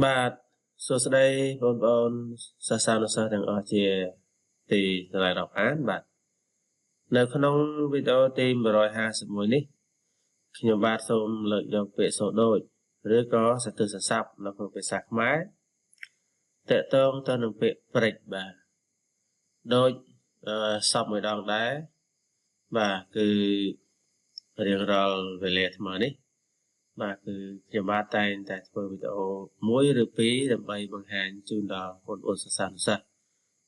បាទសួស្តីបងប្អូនសិស្សានុសិស្សទាំងអស់ជាទីស្រឡាញ់រាប់អានបាទនៅក្នុងវីដេអូទី151នេះខ្ញុំបាទសូមលើកយកពាក្យសូដូចឬក៏សត្វស័ព្ទនៅក្នុងភាសាខ្មែរតកតងទៅនឹងពាក្យព្រិចបាទដូចសពមួយដងដែរបាទគឺរៀងរាល់វេលាថ្មនេះបាទគឺខ្ញុំបាទតែងតែធ្វើវីដេអូមួយឬពីរដើម្បីបង្ហាញជូនដល់បងប្អូនសិស្សានុសិស្ស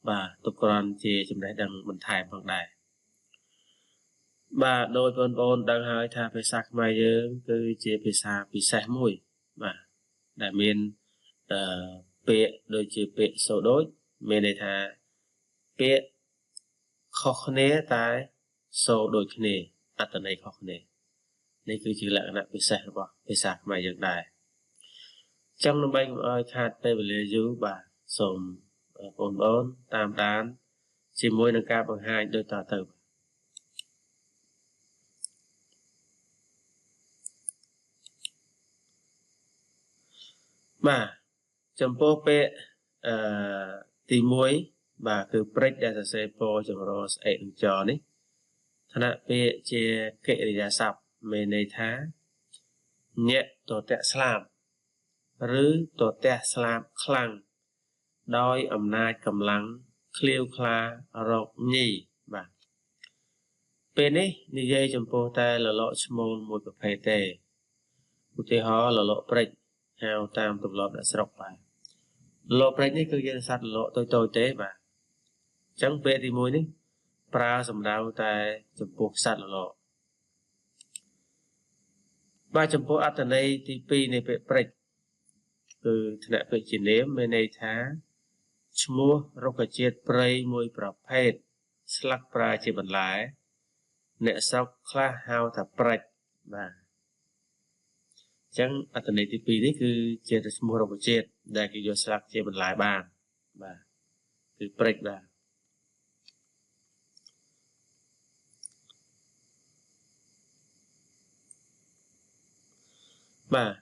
បាទទុកគ្រាន់ជាចំណេះដឹងបន្ថែមផងដែរបាទដោយបងប្អូនដឹងហើយថាភាសាខ្មែរយើងគឺជាភាសាពិសេសមួយបាទដែលមានពាក្យដូចជាពាក្យសូដូចមានន័យថាពាក្យខុសគ្នាតែសូដូចគ្នាអត្ថន័យខុសគ្នានេះគឺជាលក្ខណៈពិសេសរបស់ភាសាខ្មែរយើងដែរចឹងដើម្បីកុំឲ្យខាតពេលវេលាយូរបាទសូមបងប្អូនតាមដានជាមួយនឹងការបង្ហាញដូចតទៅបាទចំពោះពាក្យទី1បាទគឺព្រិចដែលសរសេរពោចង្រោស្អេកនឹងចនេះឋានៈពាក្យជាកិរិយាសព្ទមានន័យថាញាក់ទទៈស្លាប់ឬទទះស្លាប់ខ្លាំងដោយអំណាចកម្លាំងឃ្លាវខ្លារកញីបាទពេលនេះនិយាយចំពោះតែលលកឈ្មោលមួយប្រភេទទេឧទាហរណ៍លលកព្រិចហៅតាមទម្លាប់អ្នកស្រុកបាទលលកព្រិចនេះគឺជាសត្វលលកតូចៗទេបាទអញ្ចឹងពាក្យទី1នេះប្រើសម្ដៅតែចំពោះសត្វលលកបាទចំពោះអត្ថន័យទី2នៃពាក្យព្រិចគឺថ្នាក់ពាក្យជានាមមានន័យថាឈ្មោះរុក្ខជាតិព្រៃមួយប្រភេទស្លឹកប្រើជាបន្លែអ្នកស្រុកខ្លះហៅថាព្រិចបាទអញ្ចឹងអត្ថន័យទី2នេះគឺជាឈ្មោះរុក្ខជាតិដែលគេយកស្លឹកជាបន្លែបានបាទគឺព្រិចបាទបាទ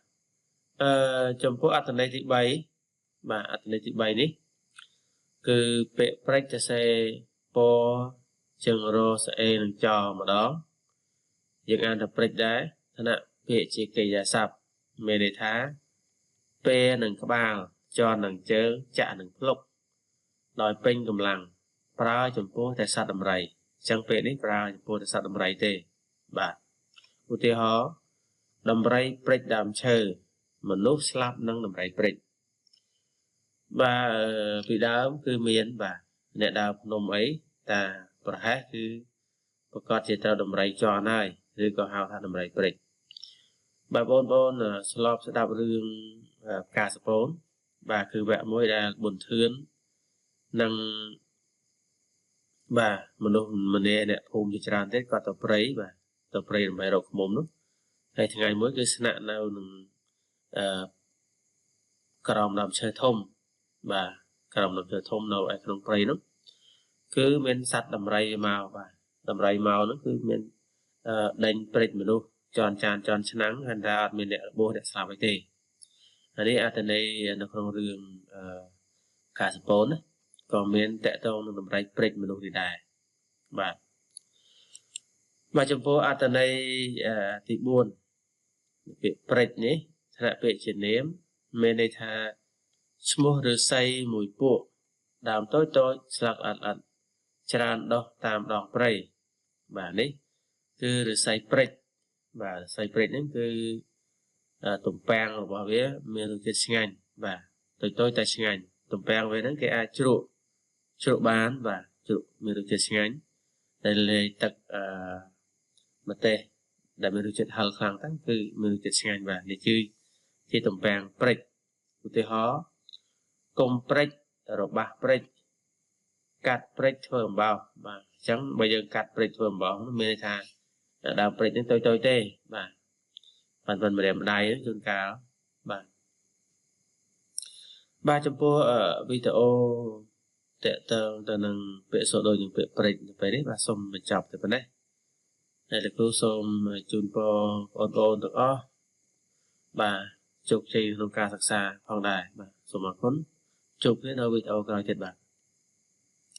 ចំពោះអត្ថន័យទី3បាទអត្ថន័យទី3នេះគឺពាក្យព្រិចសរសេរពចង្រោស្អេនឹងចម្ដងយើងអានថាព្រិចដែរឋានៈពាក្យជាកិរិយាសព្ទមានន័យថាពេលនឹងក្បាលចននឹងជើងចាក់នឹងភ្លុកដោយពេញកម្លាំងប្រើចំពោះតែសត្វដំរីអញ្ចឹងពាក្យនេះប្រើចំពោះតែសត្វដំរីទេបាទឧទាហរណ៍ដំរីព្រិចដើមឈើមនុស្សស្លាប់នឹងដំរីព្រិចបាទពីដើមគឺមានបាទអ្នកដើរភ្នំអីតាប្រហែសគឺប្រកាសជាត្រូវដំរីជន់ហើយឬក៏ហៅថាដំរីព្រិចបាទបងប្អូនស្លាប់ស្ដាប់រឿងផ្កាសពូនបាទគឺវគ្គមួយដែលប៊ុនធឿននិងបាទមនុស្សម្នាអ្នកភូមិជាច្រើនទៀតគាត់ទៅព្រៃបាទទៅព្រៃដើម្បីរកឃ្មុំនោះហើយថ្ងៃមួយគឺស្នាក់នៅនឹងក្រោមដើមឈើធំបាទក្រោមដើមឈើធំនៅឯក្នុងព្រៃនោះគឺមានសត្វដំរីមកបាទដំរីមកនោះគឺមានដេញព្រិចមនុស្សជន់ចានជន់ឆ្នាំងហើយតែអត់មានអ្នករបួសអ្នកស្លាប់អីទេអានេះអត្ថន័យនៅក្នុងរឿងការសពូនណាក៏មានតកតងនឹងដំរីព្រិចមនុស្សនេះដែរបាទចំពោះអត្ថន័យទី4ពាក្យព្រិចនេះថ្នាក់ពាក្យជានាមមានន័យថាឈ្មោះឫស្សីមួយពួកដើមតូចស្លឹកអត់ច្រើនដុះតាមដងព្រៃបាទនេះគឺឫស្សីព្រិចបាទឫស្សីព្រិចហ្នឹងគឺទំពាំងរបស់វាមានរសជាតិឆ្ងាញ់បាទតូចតែឆ្ងាញ់ទំពាំងវាហ្នឹងគេអាចជ្រក់បានបាទជ្រក់មានរសជាតិឆ្ងាញ់តែលាយទឹកម្ទេសដែលមានរសជាតិហឹរខ្លាំងទៅគឺមានរសជាតិឆ្ងាញ់បាទនេះគឺជាទំពាំងព្រិចឧទាហរណ៍កុំព្រិចរបស់ព្រិចកាត់ព្រិចធ្វើអំបោសបាទអញ្ចឹងបើយើងកាត់ព្រិចធ្វើអំបោសមានន័យថាដើមព្រិចនេះតូចទេបាទប៉ុន្តែម្រាមដៃជួនកាលបាទចំពោះវីដេអូតកតងទៅនឹងពាក្យសូដូចនឹងពាក្យព្រិចទៅពេលនេះបាទសូមបញ្ចប់តែប៉ុណ្ណេះហើយលោកគ្រូសូមជូនពរបងប្អូនទាំងអស់បាទ ជោគជ័យក្នុងការសិក្សាផងដែរបាទសូមអរគុណជួបគ្នានៅវីដេអូក្រោយទៀតបាទ